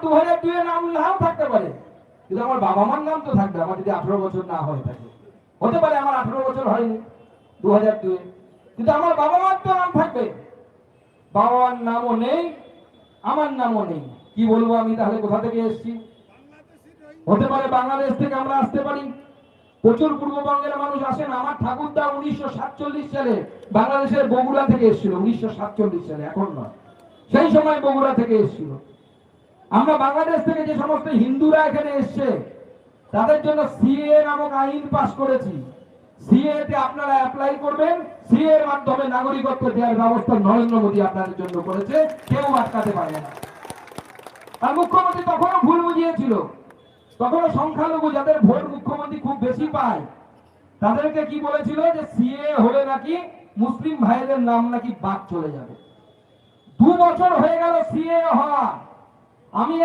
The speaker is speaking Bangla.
2002 এর নাম নাও থাকতে পারে, কিন্তু আমার বাবা মার নাম তো থাকবে। আমার যদি 18 বছর না হয়ে থাকে, হতে পারে আমার 18 বছর হয়নি 2002 কিন্তু আমার বাবা মার তো নাম থাকবে। বাবা মার নামও নেই, আমার নামও নেই, কি বলবো আমি তাহলে কোথা থেকে এসেছি? হতে পারে বাংলাদেশ থেকে আমরা আসতে পারি, প্রচুর পূর্ববঙ্গের মানুষ আসেন। আমার ঠাকুরদা 1947 সালে বাংলাদেশের বগুড়া থেকে এসেছিল, 1947 সালে, এখন নয়, সেই সময় বগুড়া থেকে এসেছিল। আমরা বাংলাদেশ থেকে যে সমস্ত হিন্দুরা এখানে এসছে তাদের জন্য সিএ নামক আইন পাস করেছি। সিএ তে আপনারা অ্যাপ্লাই করবেন, সিএ এর মাধ্যমে নাগরিকত্ব দেওয়ার ব্যবস্থা নরেন্দ্র মোদী আপনাদের জন্য করেছে, কেউ আটকাতে পারে না। আর মুখ্যমন্ত্রী তখনও ভুল বুঝিয়েছিল, তখনও সংখ্যালঘু যাদের ভোট মুখ্যমন্ত্রী খুব বেশি পায় তাদেরকে কি বলেছিল যে সিএ হলে নাকি মুসলিম ভাইদের নাম নাকি বাদ চলে যাবে। 2 বছর হয়ে গেল সিএ হওয়া, আমি